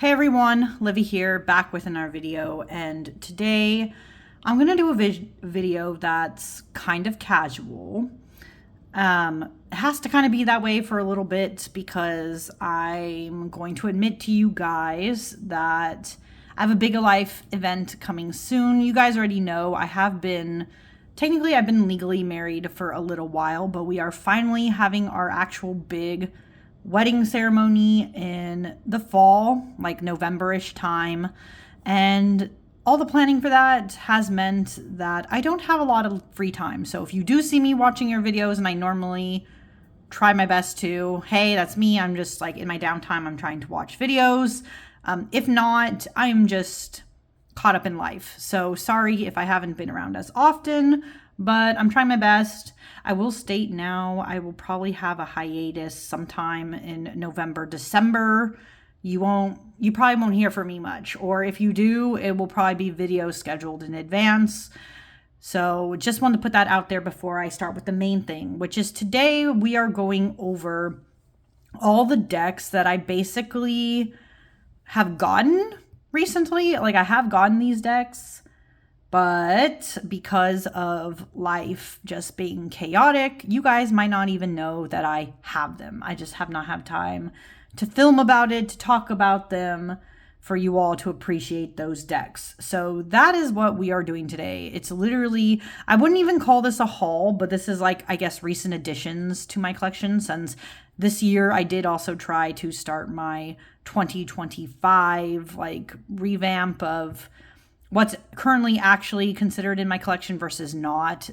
Hey everyone, Livy here, back with another video, and today I'm going to do a video that's kind of casual. It has to kind of be that way for a little bit because I'm going to admit to you guys that I have a big life event coming soon. You guys already know I've been legally married for a little while, but we are finally having our actual big wedding ceremony in the fall, like November-ish time. And all the planning for that has meant that I don't have a lot of free time. So if you do see me watching your videos, and I normally try my best to, hey, that's me. I'm just like in my downtime, I'm trying to watch videos. If not, I'm just caught up in life. So sorry if I haven't been around as often, but I'm trying my best. I will state now, I will probably have a hiatus sometime in November, December. You probably won't hear from me much. Or if you do, it will probably be video scheduled in advance. So just wanted to put that out there before I start with the main thing, which is today we are going over all the decks that I basically have gotten recently. Like I have gotten these decks, but because of life just being chaotic, you guys might not even know that I have them. I just have not had time to film about it, to talk about them, for you all to appreciate those decks. So that is what we are doing today. It's literally, I wouldn't even call this a haul, but this is like, I guess, recent additions to my collection, since this year I did also try to start my 2025 like revamp of what's currently actually considered in my collection versus not.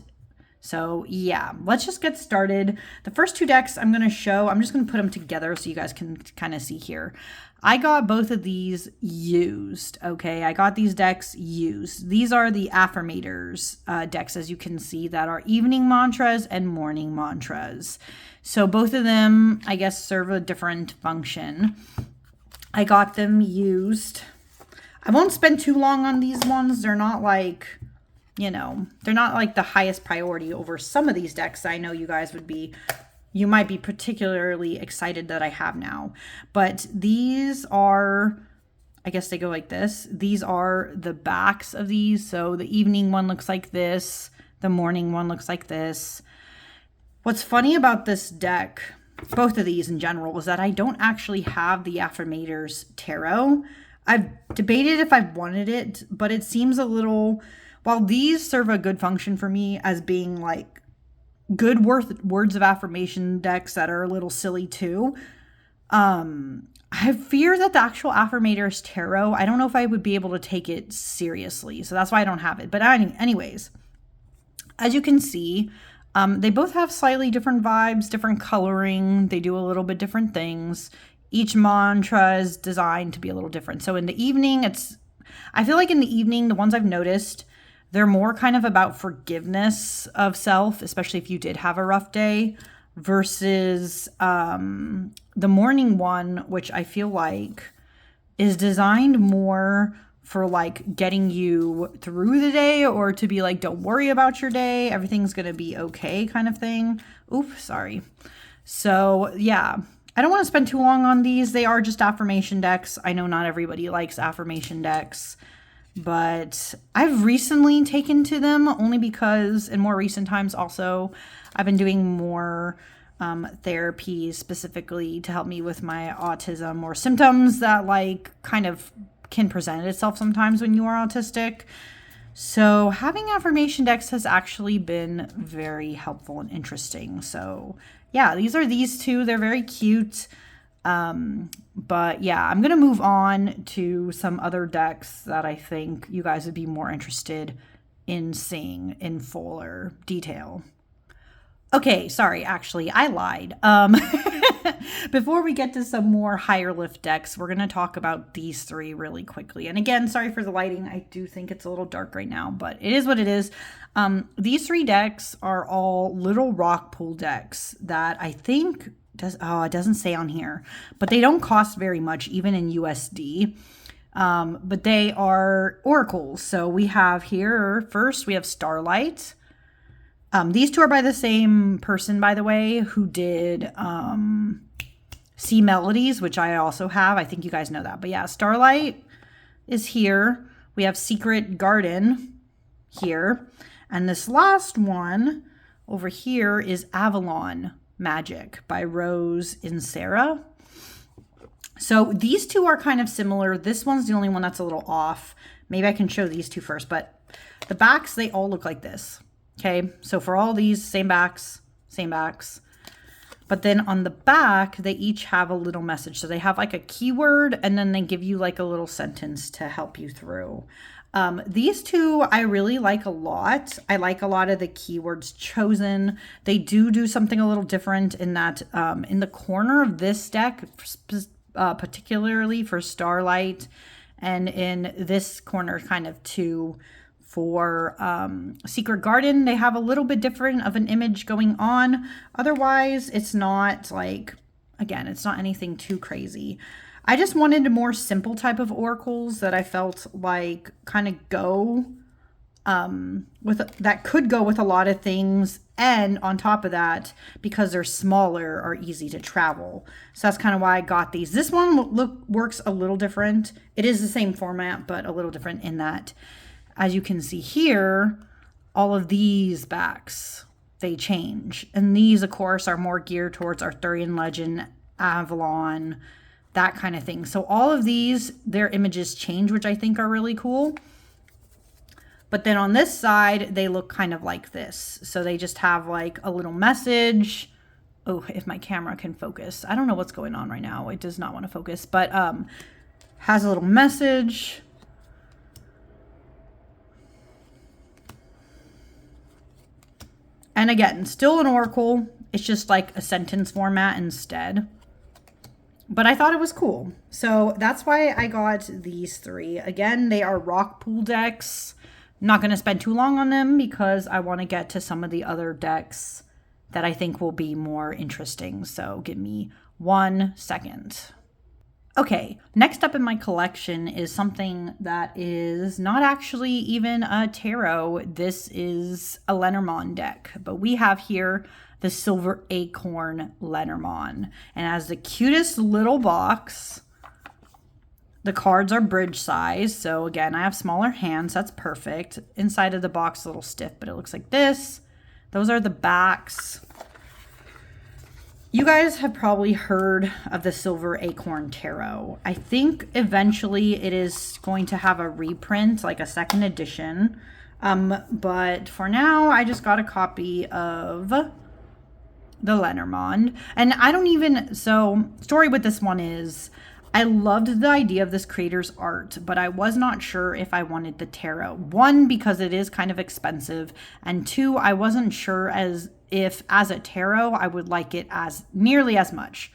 So yeah, let's just get started. The first two decks I'm going to show, I'm just going to put them together so you guys can kind of see here. I got both of these used, okay? I got these decks used. These are the Affirmators decks, as you can see, that are evening mantras and morning mantras. So both of them, I guess, serve a different function. I got them used. I won't spend too long on these ones. They're not like, they're not like the highest priority over some of these decks. I know you guys you might be particularly excited that I have now. But these are, I guess they go like this. These are the backs of these. So the evening one looks like this. The morning one looks like this. What's funny about this deck, both of these in general, is that I don't actually have the Affirmators Tarot. I've debated if I wanted it, but it seems a little, while these serve a good function for me as being like good words of affirmation decks that are a little silly too, I fear that the actual Affirmators Tarot, I don't know if I would be able to take it seriously. So that's why I don't have it. But anyways, as you can see, they both have slightly different vibes, different coloring. They do a little bit different things. Each mantra is designed to be a little different. So in the evening, I feel like in the evening, the ones I've noticed, they're more kind of about forgiveness of self, especially if you did have a rough day, versus the morning one, which I feel like is designed more for like getting you through the day, or to be like, don't worry about your day, everything's going to be okay kind of thing. Oops, sorry. So yeah, I don't want to spend too long on these. They are just affirmation decks. I know not everybody likes affirmation decks, but I've recently taken to them only because in more recent times also, I've been doing more therapy specifically to help me with my autism or symptoms that like kind of can present itself sometimes when you are autistic. So having affirmation decks has actually been very helpful and interesting. So yeah, these are these two. They're very cute. But yeah, I'm going to move on to some other decks that I think you guys would be more interested in seeing in fuller detail. Okay, sorry, actually, I lied. Before we get to some more higher lift decks, we're going to talk about these three really quickly. And again, sorry for the lighting. I do think it's a little dark right now, but it is what it is. These three decks are all little Rockpool decks that I think it doesn't say on here, but they don't cost very much, even in USD. But they are oracles. So we have here, first we have Starlight. These two are by the same person, by the way, who did Sea Melodies, which I also have. I think you guys know that. But yeah, Starlight is here. We have Secret Garden here. And this last one over here is Avalon Magic by Rose and Sarah. So these two are kind of similar. This one's the only one that's a little off. Maybe I can show these two first, but the backs, they all look like this. Okay, so for all these, same backs, same backs. But then on the back, they each have a little message. So they have like a keyword, and then they give you like a little sentence to help you through. These two I really like a lot. I like a lot of the keywords chosen. They do something a little different in that in the corner of this deck, particularly for Starlight, and in this corner kind of too, for Secret Garden, they have a little bit different of an image going on. Otherwise, it's not like, again, it's not anything too crazy. I just wanted a more simple type of oracles that I felt like kind of go that could go with a lot of things, and on top of that, because they're smaller, are easy to travel. So that's kind of why I got these. This one works a little different. It is the same format, but a little different in that, as you can see here, all of these backs, they change. And these, of course, are more geared towards Arthurian legend, Avalon, that kind of thing. So all of these, their images change, which I think are really cool. But then on this side, they look kind of like this. So they just have like a little message. Oh, if my camera can focus. I don't know what's going on right now. It does not want to focus, but has a little message. And again, still an oracle. It's just like a sentence format instead. But I thought it was cool. So that's why I got these three. Again, they are Rockpool decks. I'm not going to spend too long on them because I want to get to some of the other decks that I think will be more interesting. So give me 1 second. Okay, next up in my collection is something that is not actually even a tarot. This is a Lenormand deck, but we have here the Silver Acorn Lenormand. And as the cutest little box, the cards are bridge size. So again, I have smaller hands. That's perfect. Inside of the box, a little stiff, but it looks like this. Those are the backs. You guys have probably heard of the Silver Acorn Tarot. I think eventually it is going to have a reprint, like a second edition. But for now, I just got a copy of the Lenormand. And I don't even, so story with this one is, I loved the idea of this creator's art, but I was not sure if I wanted the tarot. 1, because it is kind of expensive, and 2, I wasn't sure if as a tarot I would like it as nearly as much.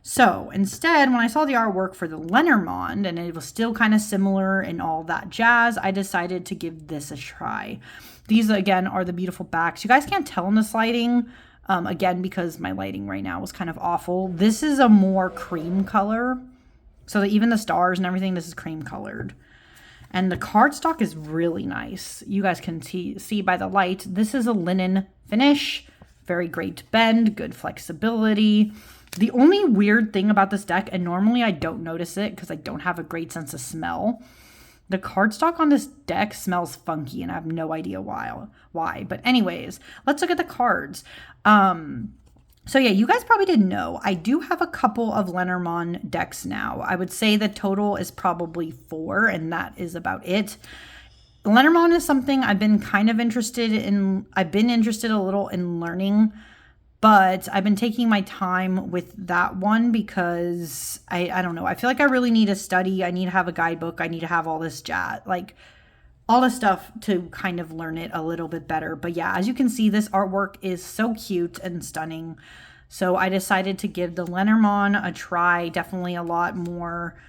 So instead, when I saw the artwork for the Lenormand and it was still kind of similar and all that jazz, I decided to give this a try. These again are the beautiful backs. You guys can't tell in this lighting, again, because my lighting right now was kind of awful. This is a more cream color. So that even the stars and everything, this is cream colored. And the cardstock is really nice. You guys can see by the light, this is a linen finish. Very great bend, good flexibility. The only weird thing about this deck, and normally I don't notice it because I don't have a great sense of smell, the cardstock on this deck smells funky and I have no idea why. But anyways, let's look at the cards. So yeah, you guys probably didn't know, I do have a couple of Lenormand decks now. I would say the total is probably 4, and that is about it. Lenormand is something I've been kind of interested in. I've been interested a little in learning, but I've been taking my time with that one because I don't know. I feel like I really need to study. I need to have a guidebook. I need to have all this jazz, like all this stuff to kind of learn it a little bit better. But yeah, as you can see, this artwork is so cute and stunning. So I decided to give the Lenormand a try. Definitely a lot more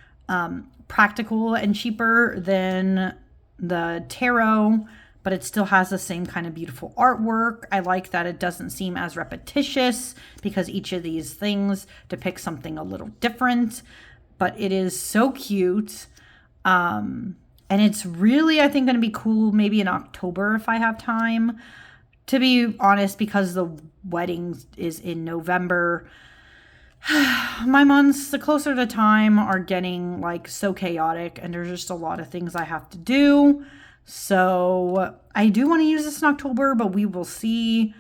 practical and cheaper than the tarot, but it still has the same kind of beautiful artwork. I like that it doesn't seem as repetitious because each of these things depicts something a little different, but it is so cute. And it's really, I think, going to be cool maybe in October if I have time. To be honest, because the wedding is in November, My months, the closer to time, are getting like so chaotic, and there's just a lot of things I have to do. So I do want to use this in October, but we will see,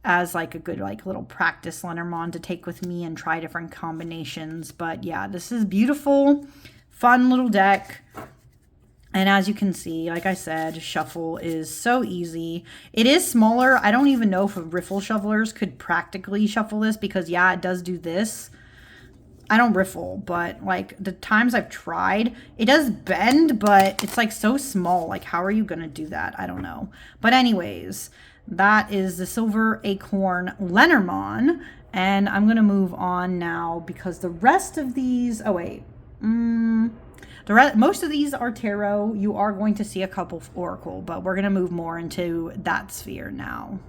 as like a good like little practice Lenormand to take with me and try different combinations. But yeah, this is beautiful, fun little deck. And as you can see, like I said, shuffle is so easy. It is smaller. I don't even know if riffle shufflers could practically shuffle this, because yeah, it does do this. I don't riffle, but like the times I've tried, it does bend, but it's like so small. Like, how are you going to do that? I don't know. But anyways, that is the Silver Acorn Lenormand. And I'm going to move on now because the rest of these, oh wait, most of these are tarot. You are going to see a couple of oracle, but we're going to move more into that sphere now.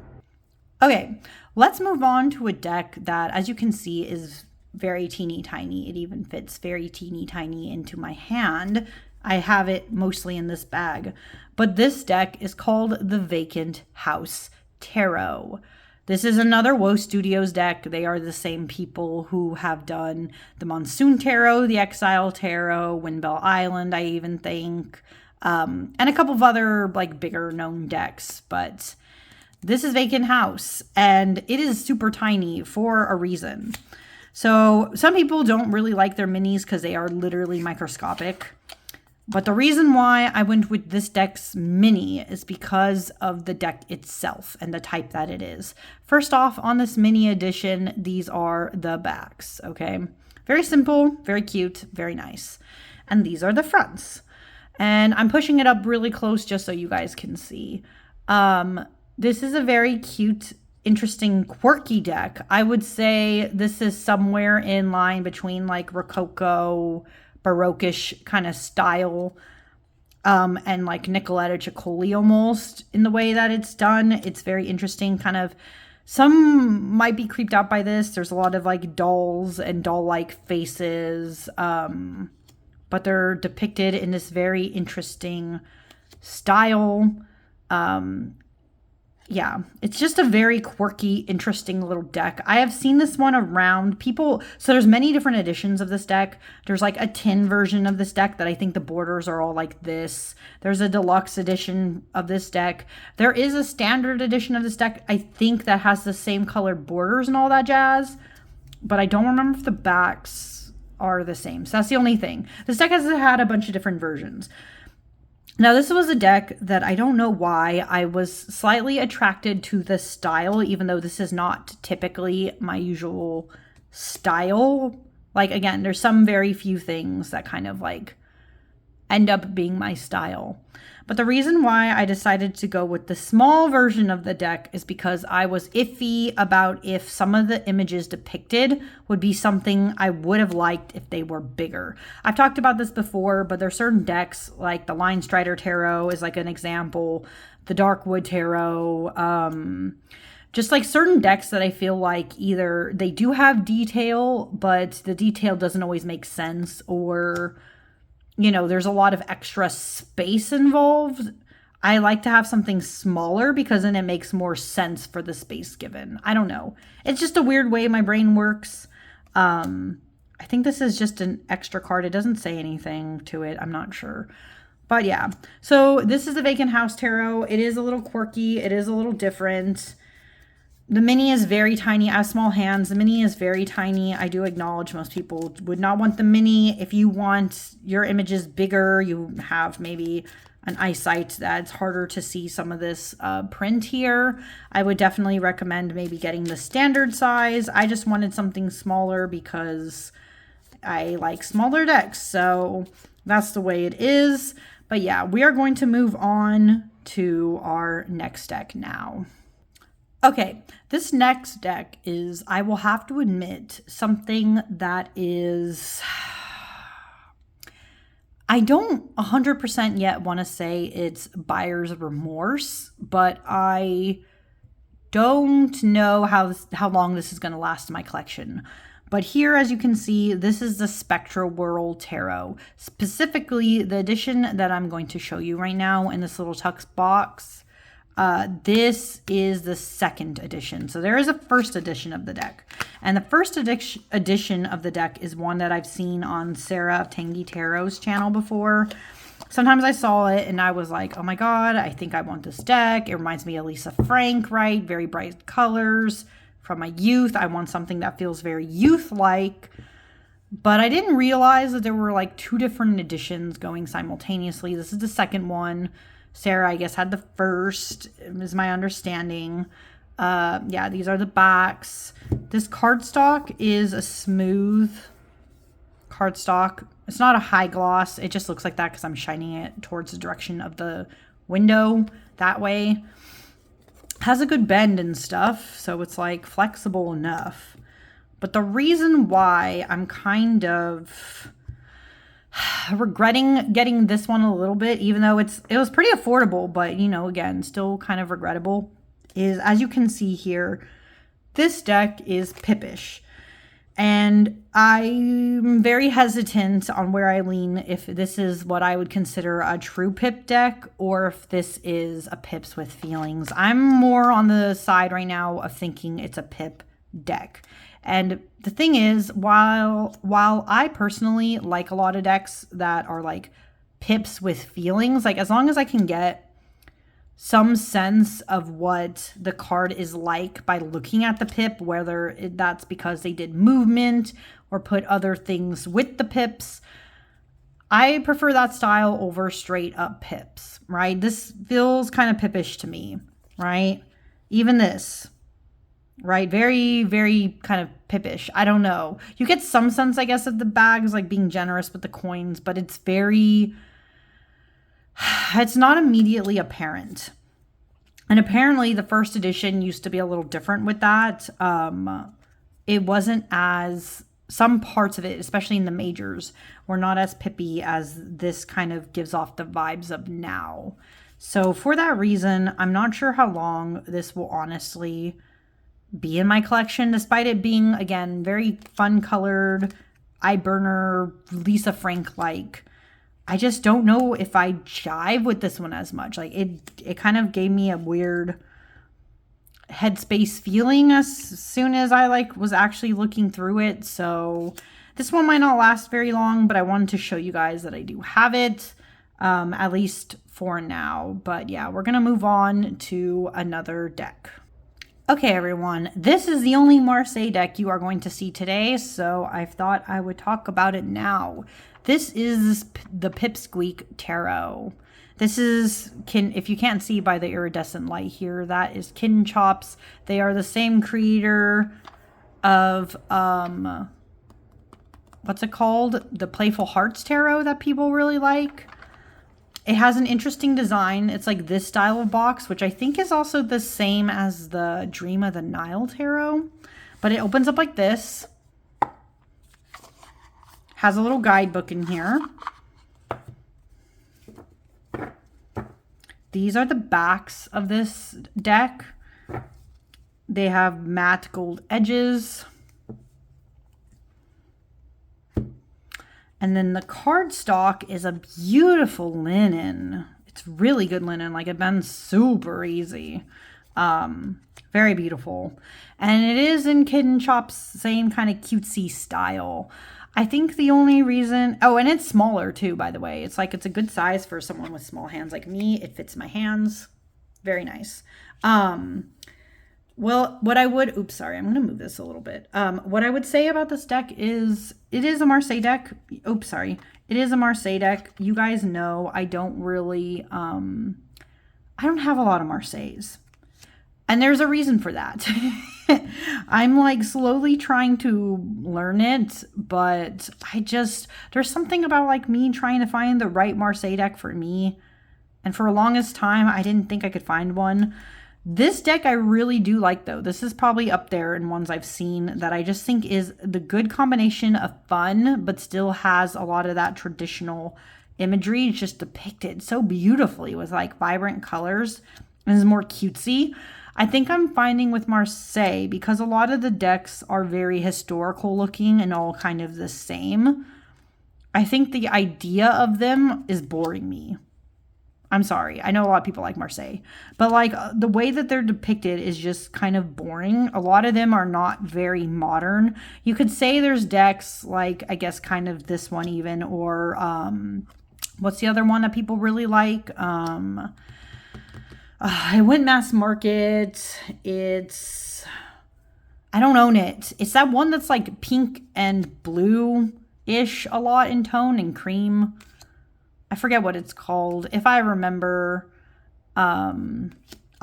Okay, let's move on to a deck that, as you can see, is very teeny tiny. It even fits very teeny tiny into my hand. I have it mostly in this bag. But this deck is called the Vacant House Tarot. This is another Woe Studios deck. They are the same people who have done the Monsoon Tarot, the Exile Tarot, Windbell Island, I even think, and a couple of other like bigger known decks. But this is Vacant House, and it is super tiny for a reason. So some people don't really like their minis because they are literally microscopic. But the reason why I went with this deck's mini is because of the deck itself and the type that it is. First off, on this mini edition, these are the backs, okay? Very simple, very cute, very nice. And these are the fronts. And I'm pushing it up really close just so you guys can see. This is a very cute, interesting, quirky deck. I would say this is somewhere in line between like Rococo, Baroque-ish kind of style, and like Nicoletta Ciccoli almost in the way that it's done. It's very interesting, kind of. Some might be creeped out by this. There's a lot of like dolls and doll-like faces, but they're depicted in this very interesting style. Yeah, it's just a very quirky, interesting little deck. I have seen this one around people. So there's many different editions of this deck. There's like a tin version of this deck that I think the borders are all like this. There's a deluxe edition of this deck. There is a standard edition of this deck, I think, that has the same colored borders and all that jazz. But I don't remember if the backs are the same. So that's the only thing. This deck has had a bunch of different versions. Now, this was a deck that I don't know why I was slightly attracted to the style, even though this is not typically my usual style. Like, again, there's some very few things that kind of like end up being my style. But the reason why I decided to go with the small version of the deck is because I was iffy about if some of the images depicted would be something I would have liked if they were bigger. I've talked about this before, but there are certain decks, like the Line Strider Tarot is like an example, the Darkwood Tarot, just like certain decks that I feel like either they do have detail, but the detail doesn't always make sense, or you know, there's a lot of extra space involved. I like to have something smaller because then it makes more sense for the space given. I don't know. It's just a weird way my brain works. I think this is just an extra card. It doesn't say anything to it. I'm not sure. But yeah. So this is the Vacant House Tarot. It is a little quirky. It is a little different. The mini is very tiny. I have small hands. The mini is very tiny. I do acknowledge most people would not want the mini. If you want your images bigger, you have maybe an eyesight that's harder to see some of this print here, I would definitely recommend maybe getting the standard size. I just wanted something smaller because I like smaller decks. So that's the way it is. But yeah, we are going to move on to our next deck now. Okay, this next deck is, I will have to admit, something that is, I don't 100% yet want to say it's buyer's remorse, but I don't know how long this is going to last in my collection. But here, as you can see, this is the Spectrawhirl Tarot, specifically the edition that I'm going to show you right now in this little tux box. This is the second edition. So there is a first edition of the deck. And the first edition of the deck is one that I've seen on Sarah of Tangy Tarot's channel before. Sometimes I saw it and I was like, oh my God, I think I want this deck. It reminds me of Lisa Frank, right? Very bright colors from my youth. I want something that feels very youth-like. But I didn't realize that there were like 2 different editions going simultaneously. This is the second one. Sarah, I guess, had the first, is my understanding. Yeah, these are the backs. This cardstock is a smooth cardstock. It's not a high gloss. It just looks like that because I'm shining it towards the direction of the window that way. Has a good bend and stuff, so it's like flexible enough. But the reason why I'm kind of regretting getting this one a little bit, even though it was pretty affordable, but you know, again, still kind of regrettable, is as you can see here, this deck is Pippish. And I'm very hesitant on where I lean, if this is what I would consider a true Pip deck or if this is a Pips with feelings. I'm more on the side right now of thinking it's a Pip deck. And the thing is, while I personally like a lot of decks that are like Pips with feelings, like as long as I can get some sense of what the card is like by looking at the Pip, whether that's because they did movement or put other things with the Pips, I prefer that style over straight up Pips, right? This feels kind of Pippish to me, right? Even this. Right? Very, very kind of Pippish. I don't know. You get some sense, I guess, of the bags, like being generous with the coins, but it's not immediately apparent. And apparently the first edition used to be a little different with that. It wasn't as, some parts of it, especially in the majors, were not as pippy as this kind of gives off the vibes of now. So for that reason, I'm not sure how long this will honestly be in my collection, despite it being, again, very fun colored, eye burner, Lisa Frank like. I just don't know if I jive with this one as much. Like it kind of gave me a weird headspace feeling as soon as I was actually looking through it. So this one might not last very long, but I wanted to show you guys that I do have it, at least for now. But yeah, we're gonna move on to another deck. Okay, everyone, this is the only Marseille deck you are going to see today, so I thought I would talk about it now. This is the Pipsqueak Tarot. This is, if you can't see by the iridescent light here, that is Kitten Chops. They are the same creator of, what's it called? The Playful Hearts Tarot that people really like. It has an interesting design. It's like this style of box, which I think is also the same as the Dream of the Nile Tarot. But it opens up like this. Has a little guidebook in here. These are the backs of this deck. They have matte gold edges. And then the cardstock is a beautiful linen. It's really good linen. Like, it bends super easy. Very beautiful. And it is in Kitten Chop's same kind of cutesy style. I think the only reason... Oh, and it's smaller too, by the way. It's a good size for someone with small hands like me. It fits my hands. Very nice. Well, what I would... Oops, sorry. I'm going to move this a little bit. What I would say about this deck is... It is a Marseille deck. Oops, sorry. It is a Marseille deck. You guys know I don't really... I don't have a lot of Marseilles. And there's a reason for that. I'm slowly trying to learn it, but there's something about me trying to find the right Marseille deck for me. And for the longest time, I didn't think I could find one. This deck I really do like, though. This is probably up there in ones I've seen that I just think is the good combination of fun, but still has a lot of that traditional imagery. It's just depicted so beautifully with vibrant colors and is more cutesy. I think I'm finding with Marseille, because a lot of the decks are very historical looking and all kind of the same, I think the idea of them is boring me. I'm sorry. I know a lot of people like Marseille, but like the way that they're depicted is just kind of boring. A lot of them are not very modern. You could say there's decks like, I guess, kind of this one even, or what's the other one that people really like? I went mass market. I don't own it. It's that one that's like pink and blue-ish a lot in tone and cream. I forget what it's called. If I remember, I'll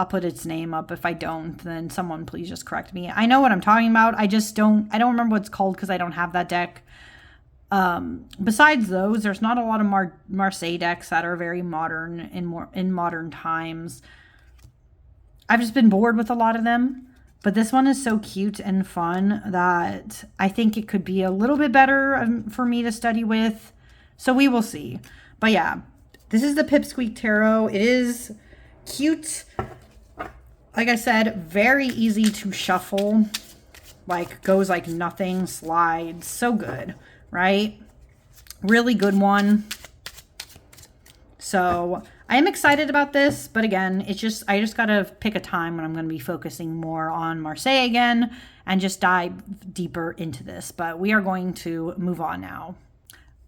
put its name up. If I don't, then someone please just correct me. I know what I'm talking about. I don't remember what it's called because I don't have that deck. Besides those, there's not a lot of Marseille decks that are very modern in modern times. I've just been bored with a lot of them. But this one is so cute and fun that I think it could be a little bit better for me to study with. So we will see. But yeah, this is the Pipsqueak Tarot. It is cute. Like I said, very easy to shuffle. Like, goes like nothing, slides. So good, right? Really good one. So I am excited about this, but again, I just got to pick a time when I'm going to be focusing more on Marseille again and just dive deeper into this. But we are going to move on now.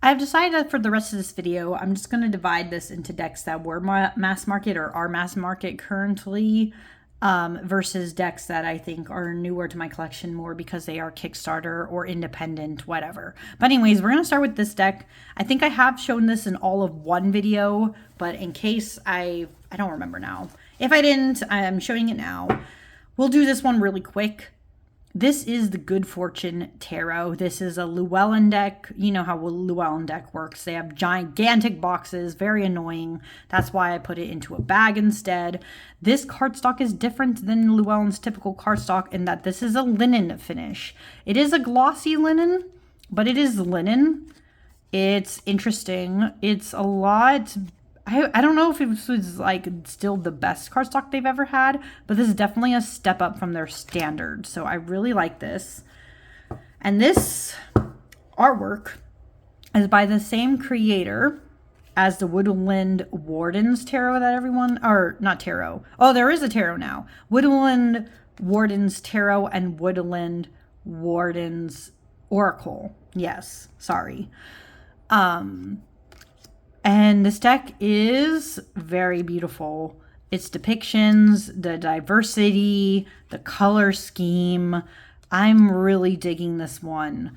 I've decided that for the rest of this video, I'm just going to divide this into decks that were mass market or are mass market currently versus decks that I think are newer to my collection more because they are Kickstarter or independent, whatever. But anyways, we're going to start with this deck. I think I have shown this in all of one video, but in case I don't remember now. If I didn't, I'm showing it now. We'll do this one really quick. This is the Good Fortune Tarot. This is a Llewellyn deck. You know how a Llewellyn deck works. They have gigantic boxes, very annoying. That's why I put it into a bag instead. This cardstock is different than Llewellyn's typical cardstock in that this is a linen finish. It is a glossy linen, but it is linen. It's interesting. It's a lot... I don't know if it was like still the best cardstock they've ever had, but this is definitely a step up from their standard. So I really like this. And this artwork is by the same creator as the Woodland Wardens Tarot that everyone, or not tarot. Oh, there is a tarot now. Woodland Wardens Tarot and Woodland Wardens Oracle. Yes, sorry. And this deck is very beautiful. Its depictions, the diversity, the color scheme. I'm really digging this one.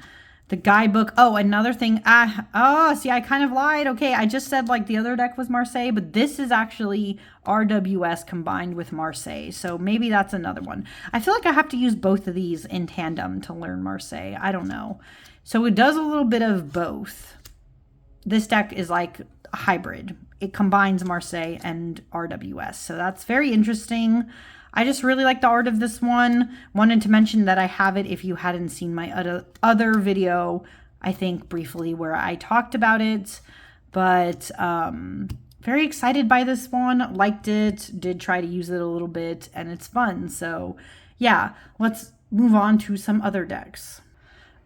The guidebook. Oh, another thing. See, I kind of lied. Okay, I just said like the other deck was Marseille, but this is actually RWS combined with Marseille. So maybe that's another one. I feel like I have to use both of these in tandem to learn Marseille. I don't know. So it does a little bit of both. This deck is like a hybrid. It combines Marseille and RWS. So that's very interesting. I just really like the art of this one. Wanted to mention that I have it if you hadn't seen my other video, I think briefly, where I talked about it. But very excited by this one. Liked it. Did try to use it a little bit. And it's fun. So yeah, let's move on to some other decks.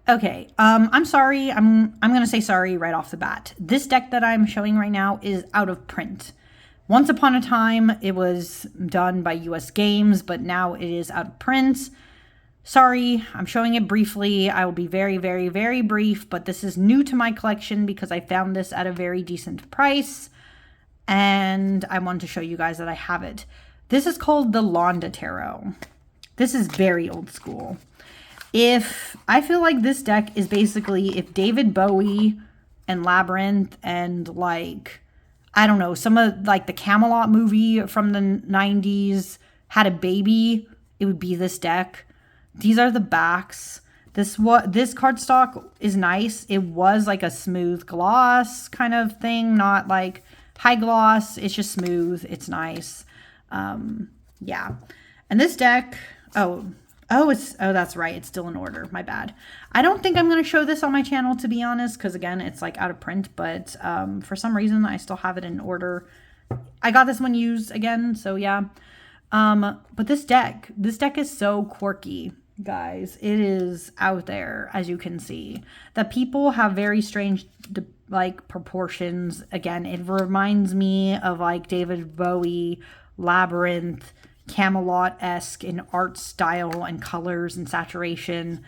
Okay, I'm sorry. I'm going to say sorry right off the bat. This deck that I'm showing right now is out of print. Once upon a time, it was done by US Games, but now it is out of print. Sorry, I'm showing it briefly. I will be very, very, very brief, but this is new to my collection because I found this at a very decent price, and I wanted to show you guys that I have it. This is called the Londa Tarot. This is very old school. I feel like this deck is basically if David Bowie and Labyrinth and like, I don't know, some of like the Camelot movie from the 90s had a baby, it would be this deck. These are the backs. This cardstock is nice. It was like a smooth gloss kind of thing, not like high gloss. It's just smooth. It's nice. Yeah. And this deck, oh, that's right. It's still in order. My bad. I don't think I'm going to show this on my channel, to be honest, because again, it's like out of print, but for some reason I still have it in order. I got this one used again, so yeah. But this deck is so quirky, guys. It is out there, as you can see. The people have very strange like proportions. Again, it reminds me of like David Bowie, Labyrinth, Camelot-esque in art style and colors and saturation.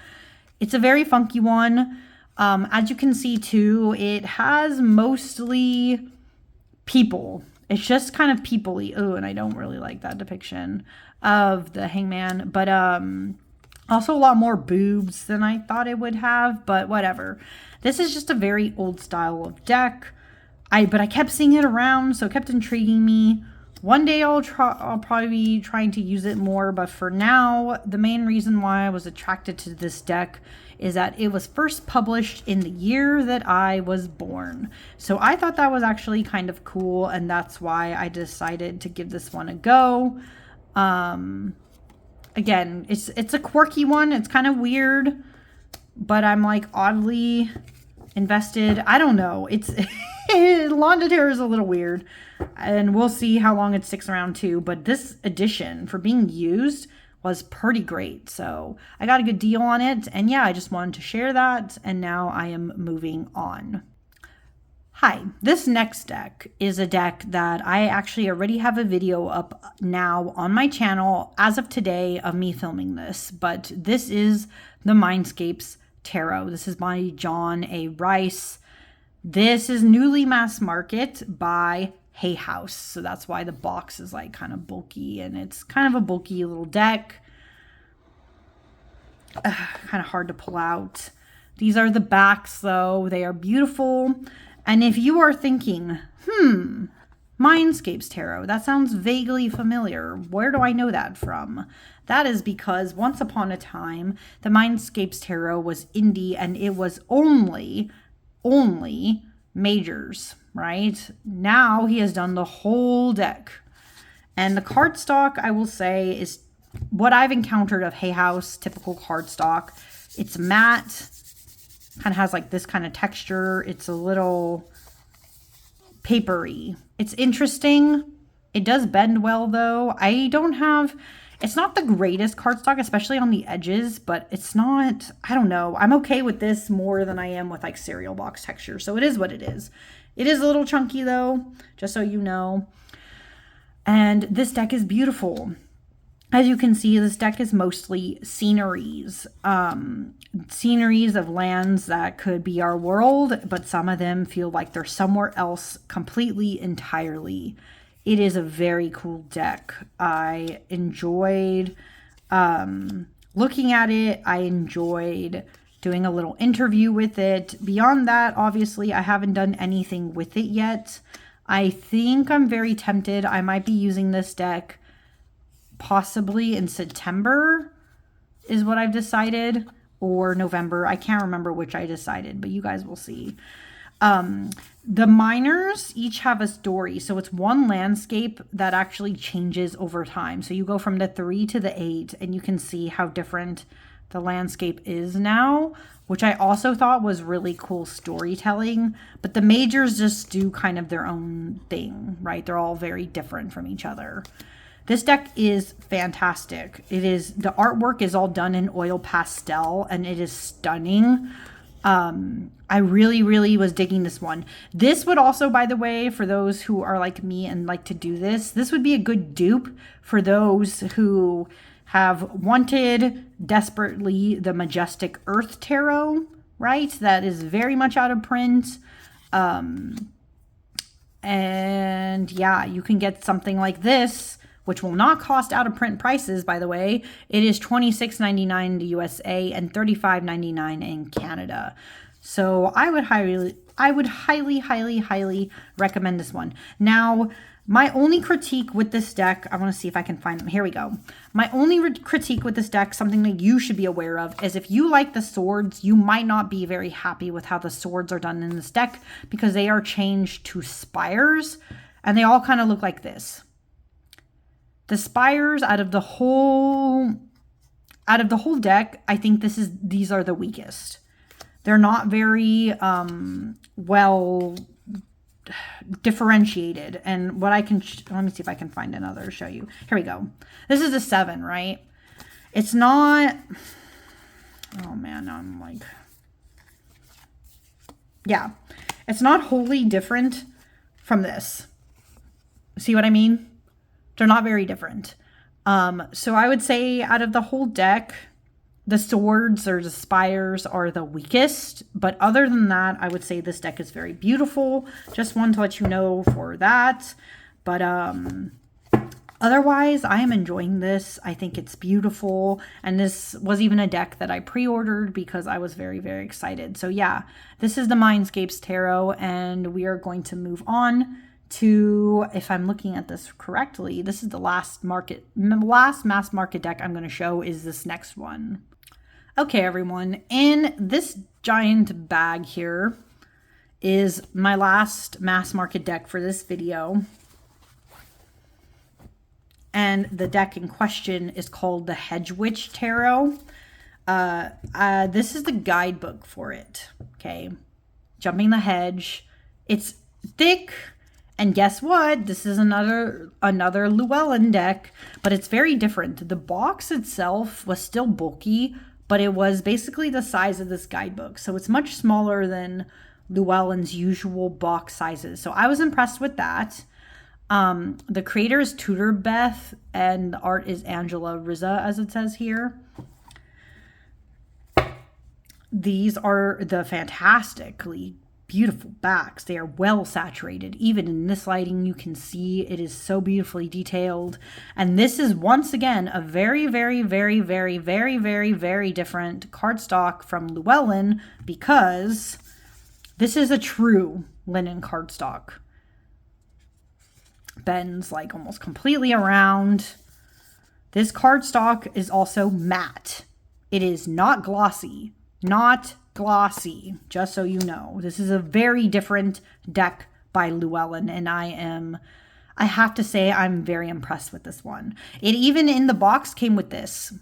It's a very funky one. As you can see too, it has mostly people. It's just kind of people-y. Oh, and I don't really like that depiction of the hangman. But also a lot more boobs than I thought it would have. But whatever. This is just a very old style of deck. But I kept seeing it around, so it kept intriguing me. One day I'll probably be trying to use it more, but for now, the main reason why I was attracted to this deck is that it was first published in the year that I was born. So I thought that was actually kind of cool, and that's why I decided to give this one a go. Again, it's a quirky one. It's kind of weird, but I'm like oddly invested. I don't know. It's Londa Tarot is a little weird, and we'll see how long it sticks around too. But this edition, for being used, was pretty great. So I got a good deal on it, and yeah, I just wanted to share that, and now I am moving on. Hi, this next deck is a deck that I actually already have a video up now on my channel as of today of me filming this, but this is the Mindscapes Tarot. This is by John A. Rice. This is newly mass market by Hay House. So that's why the box is like kind of bulky, and it's kind of a bulky little deck. Kind of hard to pull out. These are the backs though. They are beautiful. And if you are thinking, Mindscapes Tarot, that sounds vaguely familiar. Where do I know that from? That is because once upon a time, the Mindscapes Tarot was indie, and it was only majors, right? Now he has done the whole deck. And the cardstock, I will say, is what I've encountered of Hay House, typical cardstock. It's matte, kind of has like this kind of texture. It's a little papery. It's interesting. It does bend well though. It's not the greatest cardstock, especially on the edges, but it's not, I don't know. I'm okay with this more than I am with like cereal box texture. So it is what it is. It is a little chunky though, just so you know. And this deck is beautiful. As you can see, this deck is mostly sceneries. Sceneries of lands that could be our world, but some of them feel like they're somewhere else completely, entirely. It is a very cool deck. I enjoyed looking at it. I enjoyed doing a little interview with it. Beyond that, obviously, I haven't done anything with it yet. I think I'm very tempted. I might be using this deck possibly in September is what I've decided, or November. I can't remember which I decided, but you guys will see. The minors each have a story. So it's one landscape that actually changes over time. So you go from the 3 to the 8, and you can see how different the landscape is now, which I also thought was really cool storytelling. But the majors just do kind of their own thing, right? They're all very different from each other. This deck is fantastic. The artwork is all done in oil pastel, and it is stunning. I really, really was digging this one. This would also, by the way, for those who are like me and like to do this would be a good dupe for those who have wanted desperately the Majestic Earth Tarot, right? That is very much out of print. And yeah, you can get something like this, which will not cost out of print prices, by the way. It is $26.99 in the USA and $35.99 in Canada. So I would highly recommend this one. Now, my only critique with this deck, I want to see if I can find them. Here we go. My only critique with this deck, something that you should be aware of, is if you like the swords, you might not be very happy with how the swords are done in this deck, because they are changed to spires, and they all kind of look like this. The spires out of the whole deck, I think these are the weakest. They're not very well differentiated. And what I can, let me see if I can find another to show you. Here we go. This is a 7, right? It's not, oh man, now I'm like, yeah. It's not wholly different from this. See what I mean? They're not very different. So I would say out of the whole deck, the swords or the spires are the weakest. But other than that, I would say this deck is very beautiful. Just wanted to let you know for that. But otherwise, I am enjoying this. I think it's beautiful. And this was even a deck that I pre-ordered because I was very, very excited. So yeah, this is the Mindscapes Tarot. And we are going to move on to, if I'm looking at this correctly, this is the last mass market deck I'm going to show is this next one. Okay, everyone, in this giant bag here is my last mass market deck for this video. And the deck in question is called the Hedge Tarot. This is the guidebook for it, okay? Jumping the Hedge. It's thick. And guess what? This is another Llewellyn deck, but it's very different. The box itself was still bulky, but it was basically the size of this guidebook. So it's much smaller than Llewellyn's usual box sizes. So I was impressed with that. The creator is Tudor Beth, and the art is Angela Rizza, as it says here. These are the fantastically beautiful backs. They are well saturated. Even in this lighting, you can see it is so beautifully detailed. And this is once again a very, very, very, very, very, very, very different cardstock from Llewellyn, because this is a true linen cardstock. Bends like almost completely around. This cardstock is also matte. It is not glossy. Not glossy, just so you know. This is a very different deck by Llewellyn, and I have to say I'm very impressed with this one. It even in the box came with this,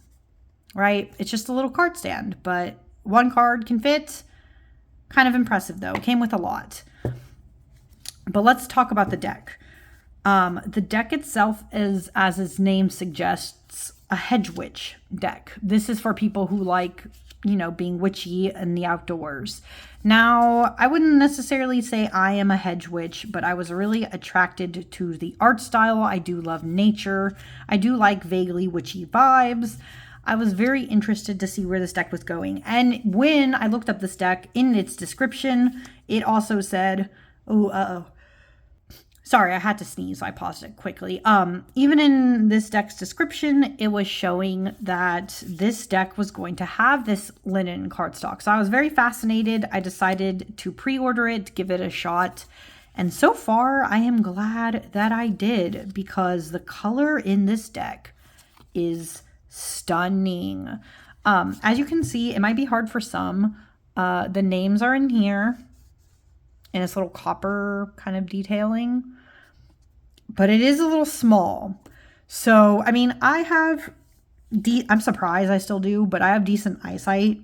right? It's just a little card stand, but one card can fit. Kind of impressive though. It came with a lot. But let's talk about the deck. The deck itself is, as its name suggests, a hedge witch deck. This is for people who like, you know, being witchy in the outdoors. Now, I wouldn't necessarily say I am a hedge witch, but I was really attracted to the art style. I do love nature. I do like vaguely witchy vibes. I was very interested to see where this deck was going. And when I looked up this deck, in its description, it also said, sorry, I had to sneeze, so I paused it quickly. Even in this deck's description, it was showing that this deck was going to have this linen cardstock. So I was very fascinated. I decided to pre-order it, give it a shot. And so far, I am glad that I did, because the color in this deck is stunning. As you can see, it might be hard for some. The names are in here in this little copper kind of detailing, but it is a little small. So, I mean, I'm surprised I still do, but I have decent eyesight.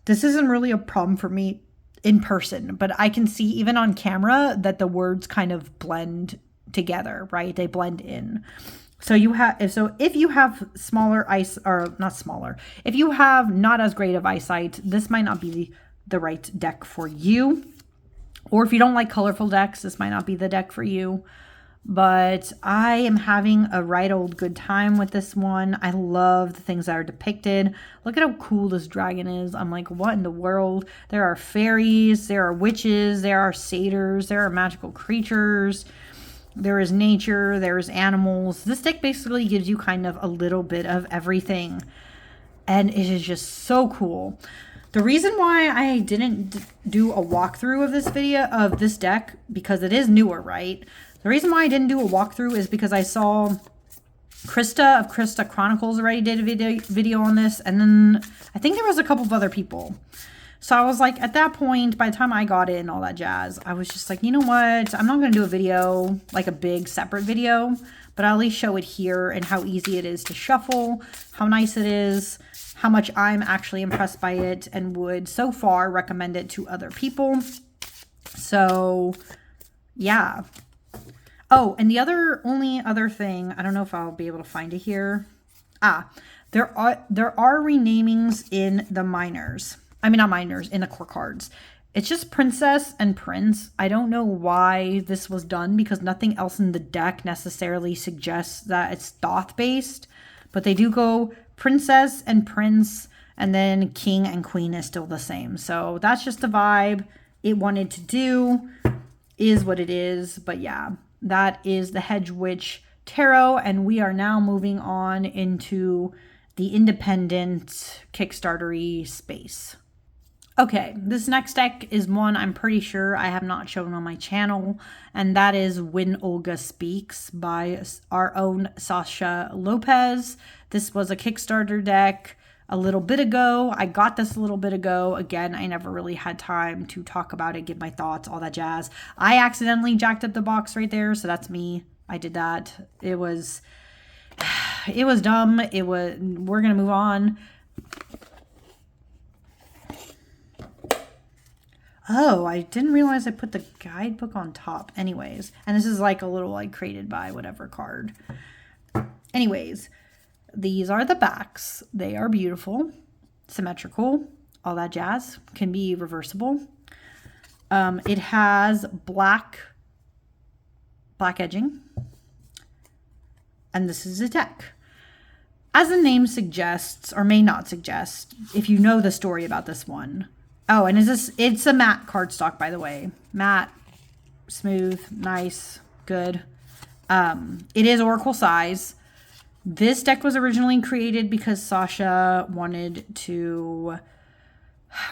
This isn't really a problem for me in person, but I can see even on camera that the words kind of blend together, right? They blend in. So if you have if you have not as great of eyesight, this might not be the right deck for you. Or if you don't like colorful decks, this might not be the deck for you. But I am having a right old good time with this one. I love the things that are depicted. Look at how cool this dragon is. I'm like, what in the world? There are fairies, there are witches, there are satyrs, there are magical creatures. There is nature, there's animals. This deck basically gives you kind of a little bit of everything. And it is just so cool. The reason why I didn't do a walkthrough of this deck, because it is newer, right? The reason why I didn't do a walkthrough is because I saw Krista of Krista Chronicles already did a video on this. And then I think there was a couple of other people. So I was like, at that point, by the time I got it and all that jazz, I was just like, you know what? I'm not going to do a video, like a big separate video, but I'll at least show it here and how easy it is to shuffle, how nice it is, how much I'm actually impressed by it, and would so far recommend it to other people. So yeah. Oh, and the only other thing, I don't know if I'll be able to find it here. There are renamings in the minors. I mean, not minors, in the core cards. It's just princess and prince. I don't know why this was done because nothing else in the deck necessarily suggests that it's Thoth based, but they do go princess and prince, and then king and queen is still the same. So that's just the vibe it wanted to do, is what it is. But yeah, that is the Hedge Witch Tarot, and we are now moving on into the independent Kickstarter-y space. Okay, this next deck is one I'm pretty sure I have not shown on my channel, and that is When Olga Speaks by our own Sasha Lopez. This was a Kickstarter deck a little bit ago. I got this a little bit ago. Again, I never really had time to talk about it, give my thoughts, all that jazz. I accidentally jacked up the box right there, so that's me. I did that. It was dumb. We're gonna move on. Oh, I didn't realize I put the guidebook on top. Anyways, and this is like a little like created by whatever card. Anyways, these are the backs. They are beautiful, symmetrical, all that jazz. Can be reversible. It has black edging. And this is a deck. As the name suggests, or may not suggest, if you know the story about this one. Oh, and it's a matte cardstock, by the way. Matte, smooth, nice, good. It is Oracle size. This deck was originally created because Sasha wanted to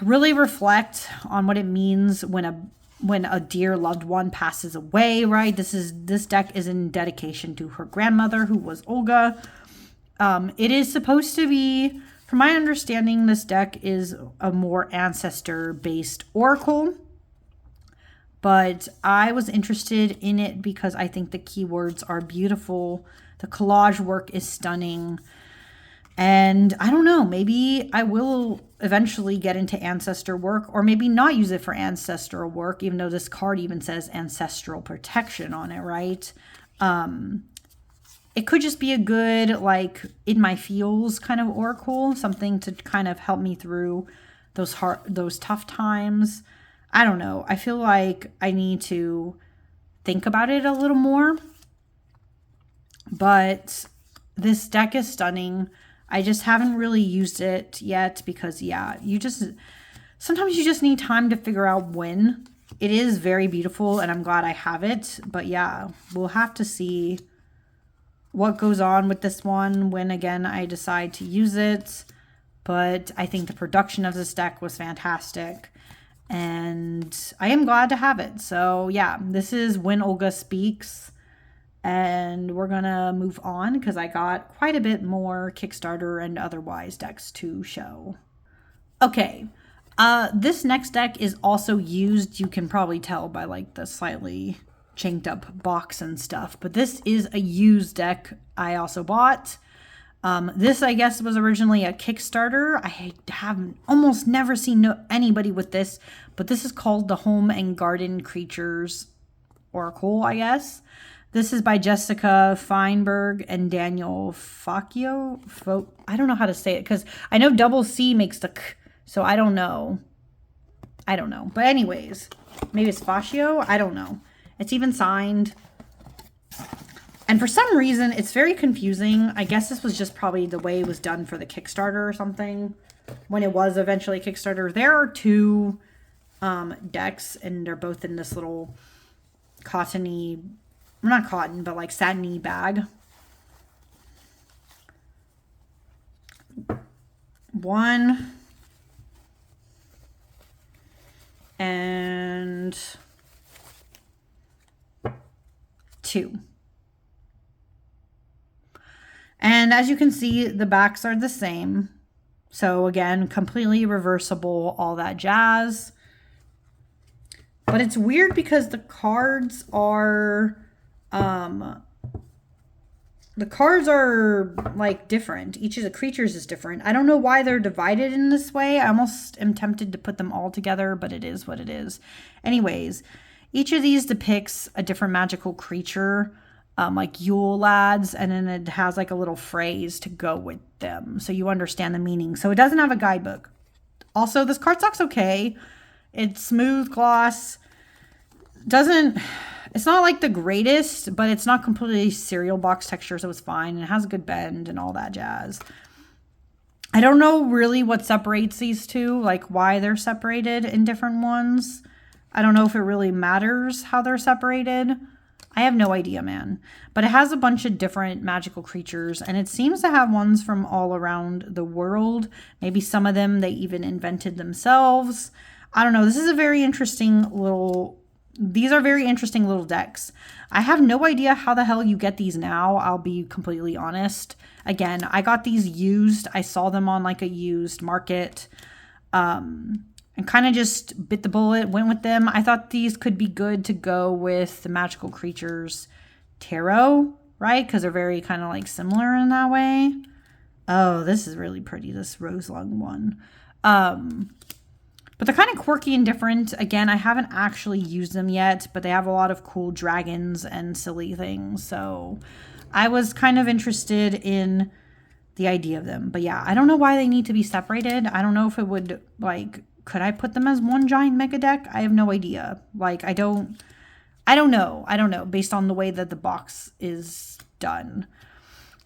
really reflect on what it means when a dear loved one passes away, right? This deck is in dedication to her grandmother, who was Olga. It is supposed to be, from my understanding, this deck is a more ancestor-based oracle, but I was interested in it because I think the keywords are beautiful. The collage work is stunning. And I don't know, maybe I will eventually get into ancestor work, or maybe not use it for ancestral work, even though this card even says ancestral protection on it, right? It could just be a good, like, in my feels kind of oracle, something to kind of help me through those tough times. I don't know. I feel like I need to think about it a little more. But this deck is stunning. I just haven't really used it yet because, yeah, sometimes you just need time to figure out when. It is very beautiful, and I'm glad I have it. But, yeah, we'll have to see what goes on with this one when, again, I decide to use it. But I think the production of this deck was fantastic, and I am glad to have it. So, yeah, this is When Olga Speaks. And we're going to move on because I got quite a bit more Kickstarter and otherwise decks to show. Okay, this next deck is also used. You can probably tell by like the slightly chinked up box and stuff. But this is a used deck I also bought. This, I guess, was originally a Kickstarter. I have almost never seen anybody with this. But this is called the Home and Garden Creatures Oracle, I guess. This is by Jessica Feinberg and Daniel Facchio. I don't know how to say it because I know double C makes the k, so I don't know. But anyways, maybe it's Facchio. I don't know. It's even signed. And for some reason, it's very confusing. I guess this was just probably the way it was done for the Kickstarter or something. When it was eventually Kickstarter. There are two decks, and they're both in this little cottony, not cotton, but like satiny bag. One and two. And as you can see, the backs are the same. So again, completely reversible, all that jazz. But it's weird because the cards are like different. Each of the creatures is different. I don't know why they're divided in this way. I almost am tempted to put them all together, but it is what it is. Anyways, each of these depicts a different magical creature, like Yule lads, and then it has like a little phrase to go with them so you understand the meaning. So it doesn't have a guidebook. Also, this cardstock's okay. It's smooth gloss. It's not like the greatest, but it's not completely cereal box texture, so it's fine. And it has a good bend and all that jazz. I don't know really what separates these two, like why they're separated in different ones. I don't know if it really matters how they're separated. I have no idea, man. But it has a bunch of different magical creatures, and it seems to have ones from all around the world. Maybe some of them they even invented themselves. I don't know. This is a very interesting little... These are very interesting little decks. I have no idea how the hell you get these now. I'll be completely honest. Again, I got these used. I saw them on like a used market. And kind of just bit the bullet, went with them. I thought these could be good to go with the Magical Creatures Tarot, right? Because they're very kind of like similar in that way. Oh, this is really pretty, this rose lung one. But they're kind of quirky and different. Again, I haven't actually used them yet, but they have a lot of cool dragons and silly things. So I was kind of interested in the idea of them. But yeah, I don't know why they need to be separated. I don't know if it would, like, could I put them as one giant mega deck? I have no idea. Like, I don't know based on the way that the box is done.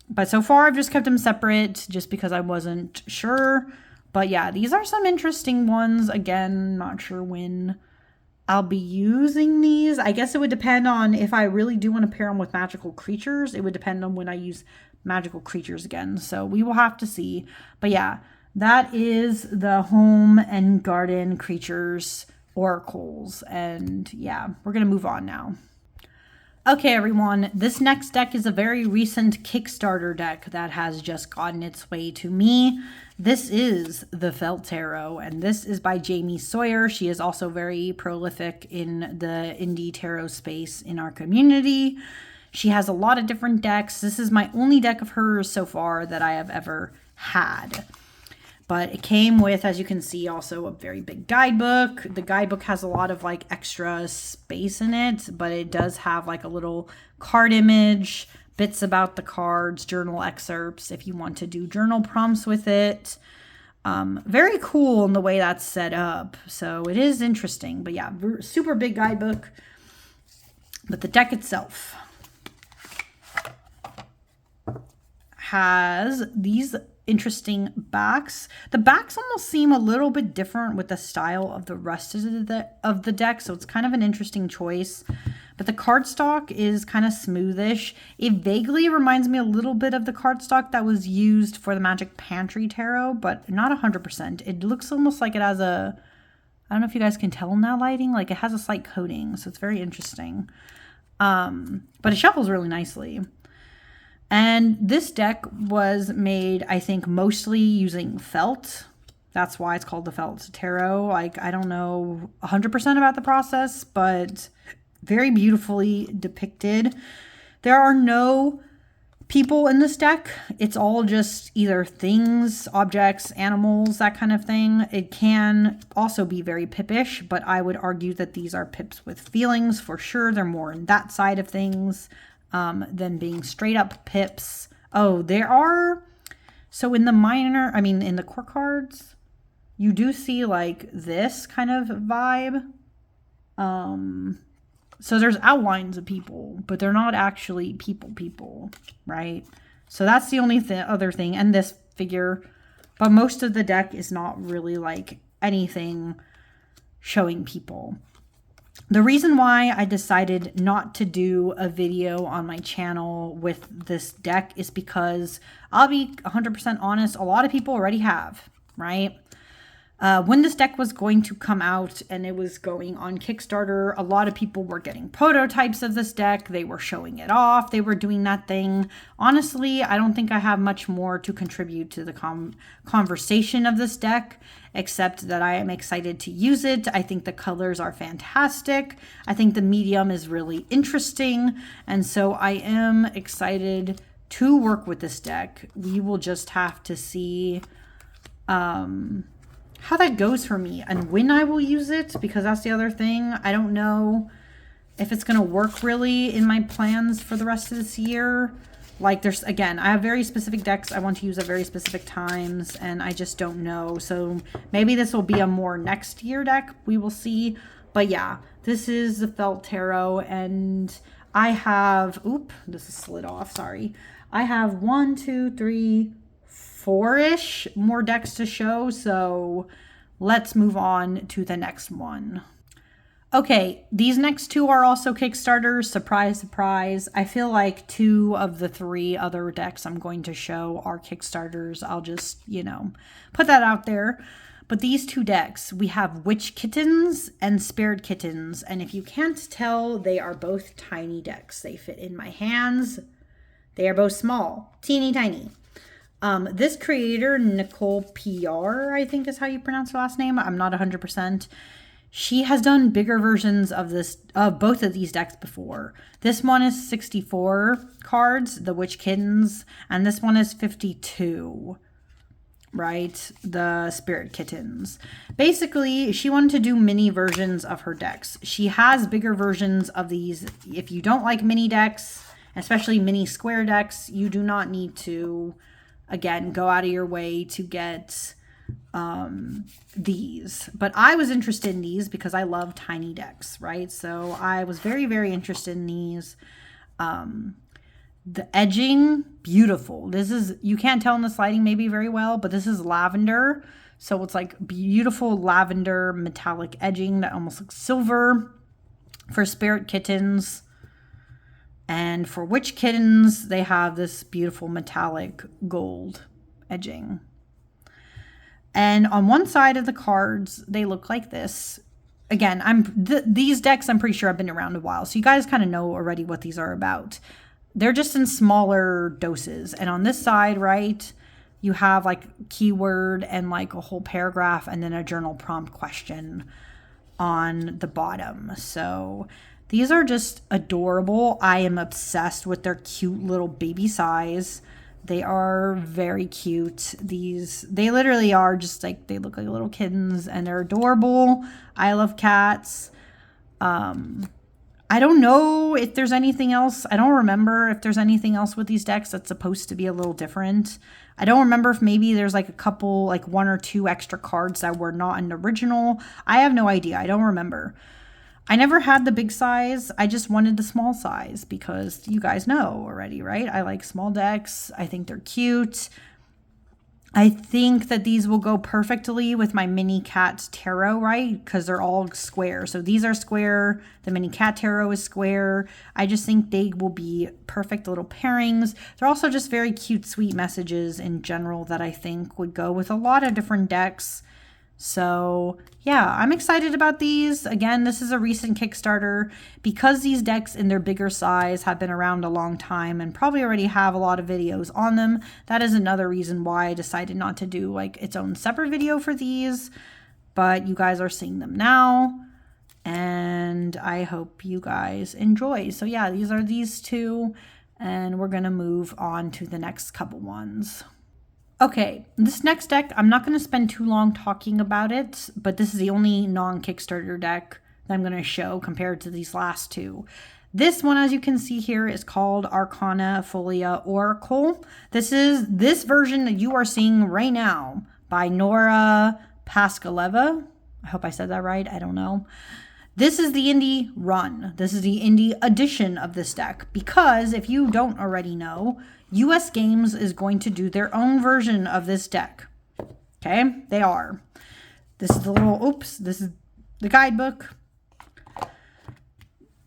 But so far I've just kept them separate just because I wasn't sure. But yeah, these are some interesting ones. Again, not sure when I'll be using these. I guess it would depend on if I really do want to pair them with magical creatures. It would depend on when I use magical creatures again. So we will have to see. But yeah, that is the home and garden creatures oracles. And yeah, we're going to move on now. Okay, everyone, this next deck is a very recent Kickstarter deck that has just gotten its way to me. This is the Felt Tarot, and this is by Jamie Sawyer. She is also very prolific in the indie tarot space in our community. She has a lot of different decks. This is my only deck of hers so far that I have ever had. But it came with, as you can see, also a very big guidebook. The guidebook has a lot of like extra space in it, but it does have like a little card image, bits about the cards, journal excerpts if you want to do journal prompts with it. Very cool in the way that's set up. So it is interesting. But yeah, super big guidebook. But the deck itself has these interesting backs. The backs almost seem a little bit different with the style of the rest of the deck, so it's kind of an interesting choice. But the cardstock is kind of smoothish. It vaguely reminds me a little bit of the cardstock that was used for the Magic Pantry Tarot, but not 100%. It looks almost like it has a, I don't know if you guys can tell in that lighting, like it has a slight coating, so it's very interesting. But it shuffles really nicely. And this deck was made, I think, mostly using felt. That's why it's called the Felt Tarot. Like, I don't know 100% about the process, but very beautifully depicted. There are no people in this deck. It's all just either things, objects, animals, that kind of thing. It can also be very pippish, but I would argue that these are pips with feelings for sure. They're more in that side of things. Than being straight up pips. Oh, there are, so in the in the core cards, you do see like this kind of vibe. So there's outlines of people, but they're not actually people, right? So that's the only other thing. And this figure, but most of the deck is not really like anything showing people. The reason why I decided not to do a video on my channel with this deck is because I'll be 100% honest, a lot of people already have, right? When this deck was going to come out and it was going on Kickstarter, a lot of people were getting prototypes of this deck. They were showing it off. They were doing that thing. Honestly, I don't think I have much more to contribute to the conversation of this deck, except that I am excited to use it. I think the colors are fantastic. I think the medium is really interesting. And so I am excited to work with this deck. We will just have to see how that goes for me and when I will use it, because that's the other thing. I don't know if it's going to work really in my plans for the rest of this year. Like there's, again, I have very specific decks I want to use at very specific times, and I just don't know. So maybe this will be a more next year deck. We will see. But yeah, this is the Felt Tarot, and I have, this is slid off, sorry. I have 1, 2, 3, 4-ish more decks to show. So let's move on to the next one. Okay, these next two are also Kickstarters. Surprise, surprise. I feel like 2 of the 3 other decks I'm going to show are Kickstarters. I'll just, put that out there. But these 2 decks, we have Witch Kittens and Spirit Kittens. And if you can't tell, they are both tiny decks. They fit in my hands. They are both small, teeny tiny. This creator, Nicole PR, I think is how you pronounce her last name. I'm not 100%. She has done bigger versions of both of these decks before. This one is 64 cards, the Witch Kittens, and this one is 52, right? The Spirit Kittens. Basically, she wanted to do mini versions of her decks. She has bigger versions of these. If you don't like mini decks, especially mini square decks, you do not need to, again, go out of your way to get these. But I was interested in these because I love tiny decks, right? So I was very, very interested in these. The edging, beautiful. This is, you can't tell in the sliding maybe very well, but this is lavender. So it's like beautiful lavender metallic edging that almost looks silver for Spirit Kittens. And for Witch Kittens, they have this beautiful metallic gold edging. And on one side of the cards, they look like this. Again, these decks, I'm pretty sure I've been around a while. So you guys kind of know already what these are about. They're just in smaller doses. And on this side, right, you have like keyword and like a whole paragraph and then a journal prompt question on the bottom. So these are just adorable. I am obsessed with their cute little baby size. They are very cute. They literally are just like, they look like little kittens and they're adorable. I love cats. I don't know if there's anything else. I don't remember if there's anything else with these decks that's supposed to be a little different. I don't remember if maybe there's like a couple, like 1 or 2 extra cards that were not in the original. I have no idea. I don't remember. I never had the big size. I just wanted the small size because you guys know already, right? I like small decks. I think they're cute. I think that these will go perfectly with my mini cat tarot, right? Because they're all square. So these are square. The mini cat tarot is square. I just think they will be perfect little pairings. They're also just very cute, sweet messages in general that I think would go with a lot of different decks. So yeah, I'm excited about these. Again, this is a recent Kickstarter. Because these decks in their bigger size have been around a long time and probably already have a lot of videos on them. That is another reason why I decided not to do like its own separate video for these. But you guys are seeing them now. And I hope you guys enjoy. So yeah, these are these 2. And we're going to move on to the next couple ones. Okay, this next deck, I'm not going to spend too long talking about it, but this is the only non-Kickstarter deck that I'm going to show compared to these last 2. This one, as you can see here, is called Arcana, Folia, Oracle. This is this version that you are seeing right now by Nora Paskaleva. I hope I said that right. I don't know. This is the indie run. This is the indie edition of this deck because if you don't already know, US Games is going to do their own version of this deck. Okay, they are. This is the little, this is the guidebook.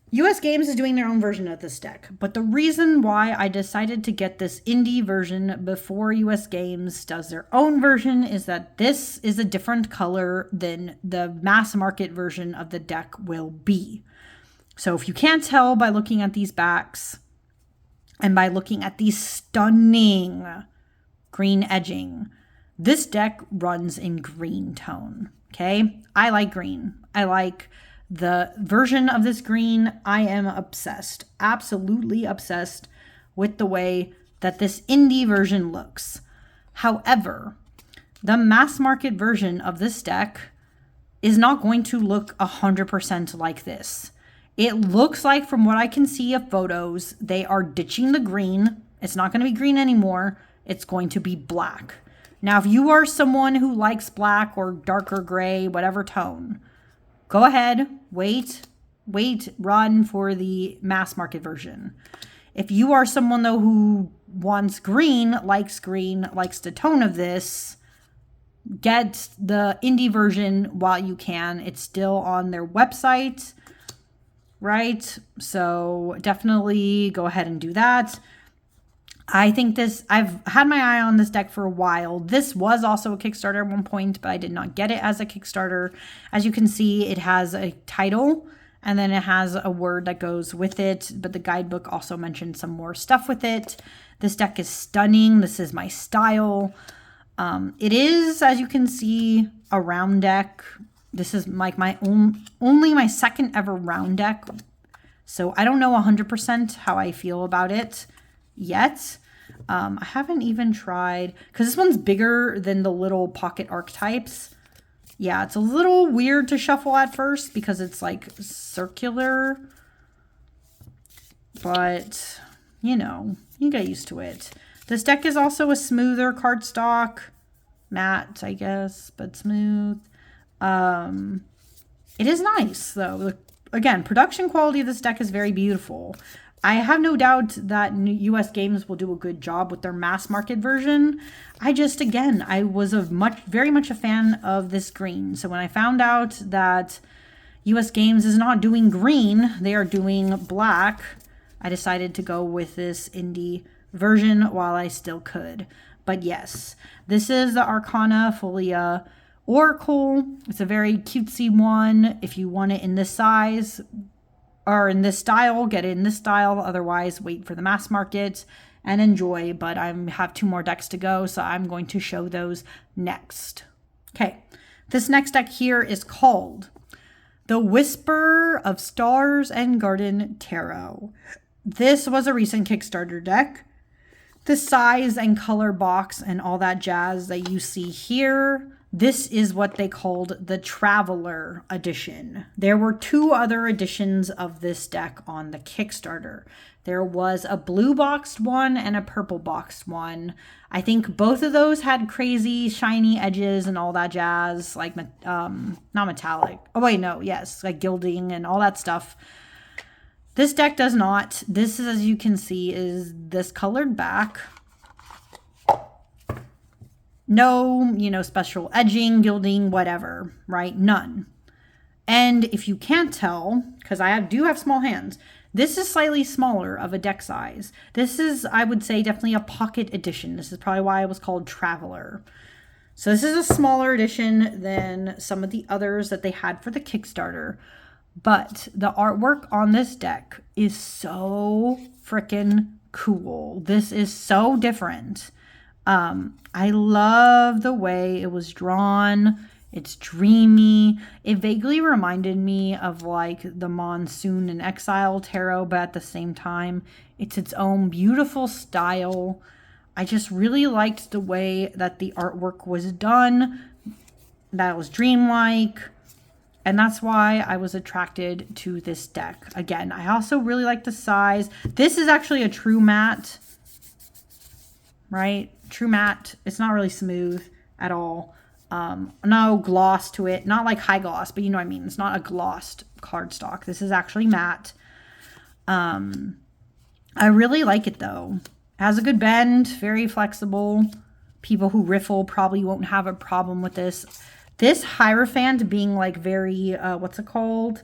US Games is doing their own version of this deck. But the reason why I decided to get this indie version before US Games does their own version is that this is a different color than the mass market version of the deck will be. So if you can't tell by looking at these backs, and by looking at the stunning green edging, this deck runs in green tone, okay? I like green. I like the version of this green. I am obsessed, absolutely obsessed with the way that this indie version looks. However, the mass market version of this deck is not going to look 100% like this. It looks like, from what I can see of photos, they are ditching the green It's not going to be green anymore. It's going to be black. Now, if you are someone who likes black or darker gray, whatever tone, go ahead, wait, run for the mass market version. If you are someone, though, who wants green, likes the tone of this, get the indie version while you can. It's still on their website, right? So definitely go ahead and do that. I think I've had my eye on this deck for a while. This was also a Kickstarter at one point, but I did not get it as a Kickstarter. As you can see, it has a title and then it has a word that goes with it, but the guidebook also mentioned some more stuff with it. This deck is stunning. This is my style. It is, as you can see, a round deck. This is like only my second ever round deck. So I don't know 100% how I feel about it yet. I haven't even tried, because this one's bigger than the little pocket archetypes. Yeah, it's a little weird to shuffle at first because it's like circular, but you know, you get used to it. This deck is also a smoother cardstock, matte, I guess, but smooth. It is nice though. Again, production quality of this deck is very beautiful. I have no doubt that US Games will do a good job with their mass market version. I was very much a fan of this green. So when I found out that US Games is not doing green, they are doing black, I decided to go with this indie version while I still could. But yes, this is the Arcana Folia Oracle. It's a very cutesy one. If you want it in this size or in this style, get it in this style. Otherwise, wait for the mass market and enjoy. But I have 2 more decks to go, so I'm going to show those next. Okay, this next deck here is called the Whisper of Stars and Garden Tarot. This was a recent Kickstarter deck. The size and color box and all that jazz that you see here, this is what they called the Traveler edition. There were 2 other editions of this deck on the Kickstarter. There was a blue boxed one and a purple boxed one. I think both of those had crazy shiny edges and all that jazz, like not metallic. Oh wait, no, yes, like gilding and all that stuff. This deck does not. This is, as you can see, is this colored back. No, special edging, gilding, whatever, right? None. And if you can't tell, because I do have small hands, this is slightly smaller of a deck size. This is, I would say, definitely a pocket edition. This is probably why it was called Traveler. So this is a smaller edition than some of the others that they had for the Kickstarter. But the artwork on this deck is so freaking cool. This is so different. I love the way it was drawn. It's dreamy. It vaguely reminded me of like the Monsoon and Exile tarot, but at the same time, it's its own beautiful style. I just really liked the way that the artwork was done. That was dreamlike. And that's why I was attracted to this deck. Again, I also really like the size. This is actually a true matte, right? True matte. It's not really smooth at all. No gloss to it. Not like high gloss, but you know what I mean. It's not a glossed cardstock. This is actually matte. I really like it though. It has a good bend. Very flexible. People who riffle probably won't have a problem with this. This Hierophant being like very, what's it called?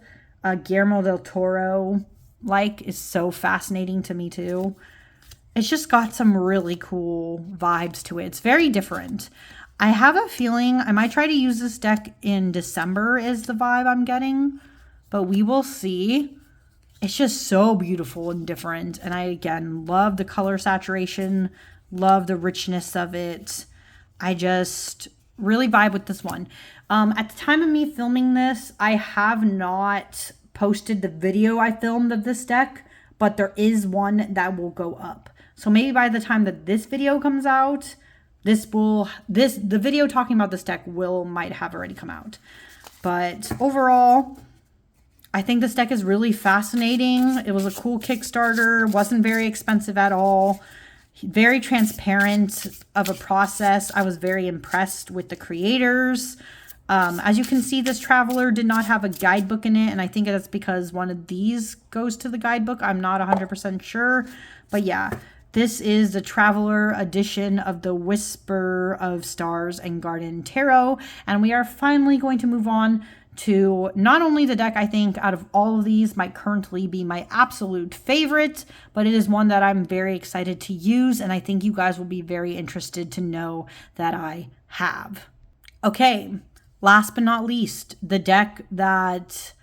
Guillermo del Toro is so fascinating to me too. It's just got some really cool vibes to it. It's very different. I have a feeling I might try to use this deck in December is the vibe I'm getting, but we will see. It's just so beautiful and different. And I, again, love the color saturation, love the richness of it. I just really vibe with this one. At the time of me filming this, I have not posted the video I filmed of this deck, but there is one that will go up. So maybe by the time that this video comes out, the video talking about this deck might have already come out. But overall, I think this deck is really fascinating. It was a cool Kickstarter, wasn't very expensive at all. Very transparent of a process. I was very impressed with the creators. As you can see, this traveler did not have a guidebook in it, and I think that's because one of these goes to the guidebook. I'm not 100% sure, but yeah, this is the traveler edition of the Whisper of Stars and Garden Tarot, and we are finally going to move on to not only the deck I think out of all of these might currently be my absolute favorite, but it is one that I'm very excited to use, and I think you guys will be very interested to know that I have. Okay, last but not least, the deck that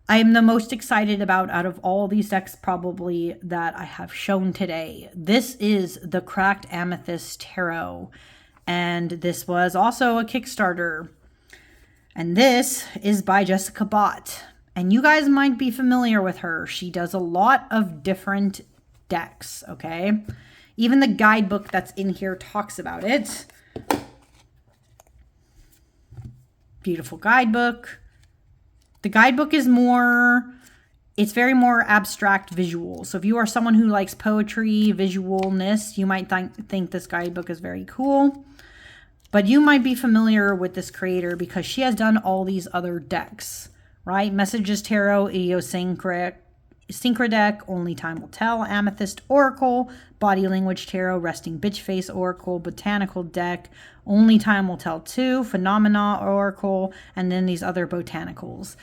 I am the most excited about out of all these decks probably that I have shown today. This is the Cracked Amethyst Tarot, and this was also a Kickstarter. And this is by Jessica Bott. And you guys might be familiar with her. She does a lot of different decks, okay? Even the guidebook that's in here talks about it. Beautiful guidebook. The guidebook is more, it's very more abstract visual. So if you are someone who likes poetry, visualness, you might think this guidebook is very cool. But you might be familiar with this creator because she has done all these other decks, right? Messages Tarot, Idiosyncratic, Only Time Will Tell, Amethyst Oracle, Body Language Tarot, Resting Bitch Face Oracle, Botanical Deck, Only Time Will Tell 2, Phenomena Oracle, and then these other botanicals.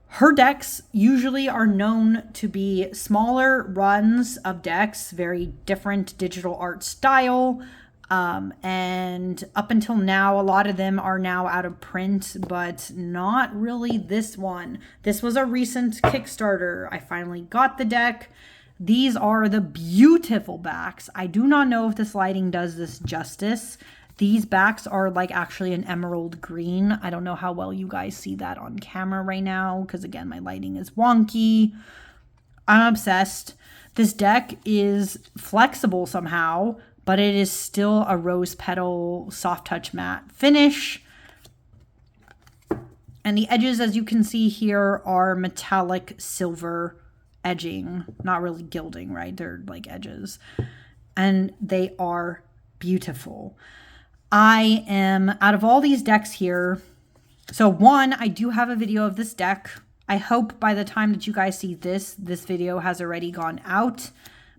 Her decks usually are known to be smaller runs of decks, very different digital art style. And up until now, a lot of them are now out of print, but not really this one. This was a recent Kickstarter. I finally got the deck. These are the beautiful backs. I do not know if this lighting does this justice. These backs are like actually an emerald green. I don't know how well you guys see that on camera right now, because again, my lighting is wonky. I'm obsessed. This deck is flexible somehow, but it is still a rose petal soft touch matte finish. And the edges, as you can see here, are metallic silver edging, not really gilding, right? They're like edges, and they are beautiful. I am, out of all these decks here, so one, I do have a video of this deck. I hope by the time that you guys see this video has already gone out,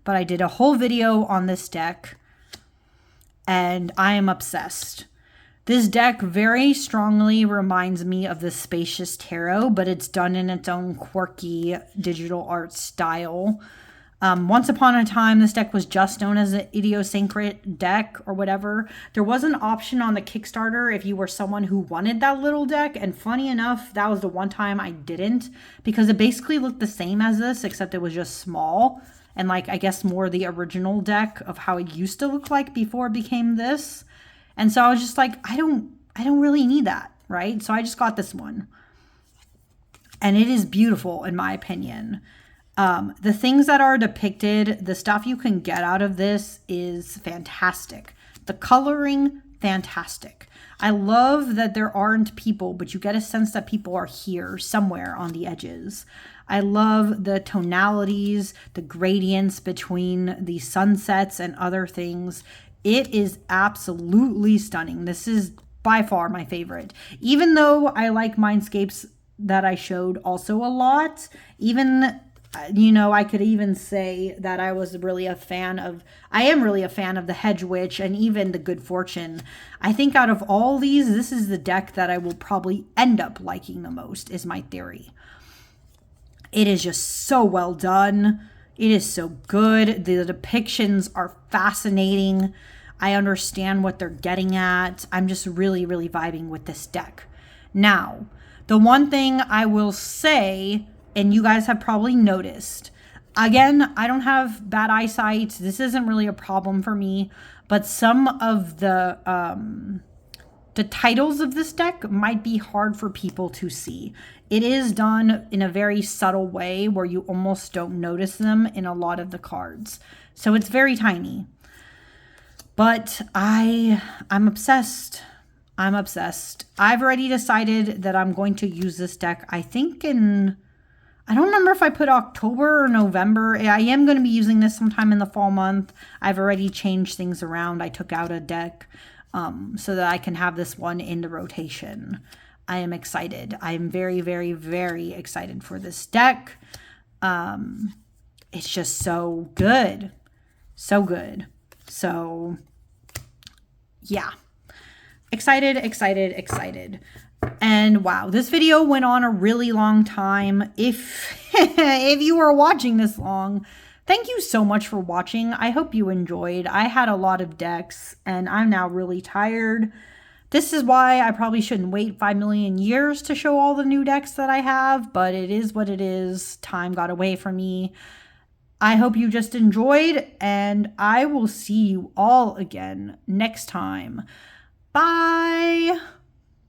but I did a whole video on this deck. And I am obsessed. This deck very strongly reminds me of the Spacious Tarot, but it's done in its own quirky digital art style. Once upon a time, this deck was just known as an Idiosyncratic deck or whatever. There was an option on the Kickstarter if you were someone who wanted that little deck. And funny enough, that was the one time I didn't, because it basically looked the same as this, except it was just small. And like, I guess more the original deck of how it used to look like before it became this. And so I was just like, I don't really need that, right? So I just got this one. And it is beautiful in my opinion. The things that are depicted, the stuff you can get out of this is fantastic. The coloring, fantastic. I love that there aren't people, but you get a sense that people are here somewhere on the edges. I love the tonalities, the gradients between the sunsets and other things. It is absolutely stunning. This is by far my favorite. Even though I like Mindscapes that I showed also a lot, even, you know, I could even say that I am really a fan of the Hedge Witch and even the Good Fortune. I think out of all these, this is the deck that I will probably end up liking the most, is my theory. It is just so well done. It is so good. The depictions are fascinating. I understand what they're getting at. I'm just really, really vibing with this deck. Now, the one thing I will say, and you guys have probably noticed, again, I don't have bad eyesight. This isn't really a problem for me, but some of the titles of this deck might be hard for people to see. It is done in a very subtle way where you almost don't notice them in a lot of the cards. So it's very tiny. But I'm obsessed. I'm obsessed. I've already decided that I'm going to use this deck, I think I don't remember if I put October or November. I am going to be using this sometime in the fall month. I've already changed things around. I took out a deck so that I can have this one in the rotation. I am excited. I am very, very, very excited for this deck. It's just so good. So good. So, yeah. Excited, excited, excited. And wow, this video went on a really long time. If you are watching this long, thank you so much for watching. I hope you enjoyed. I had a lot of decks and I'm now really tired. This is why I probably shouldn't wait 5 million years to show all the new decks that I have, but it is what it is. Time got away from me. I hope you just enjoyed, and I will see you all again next time. Bye!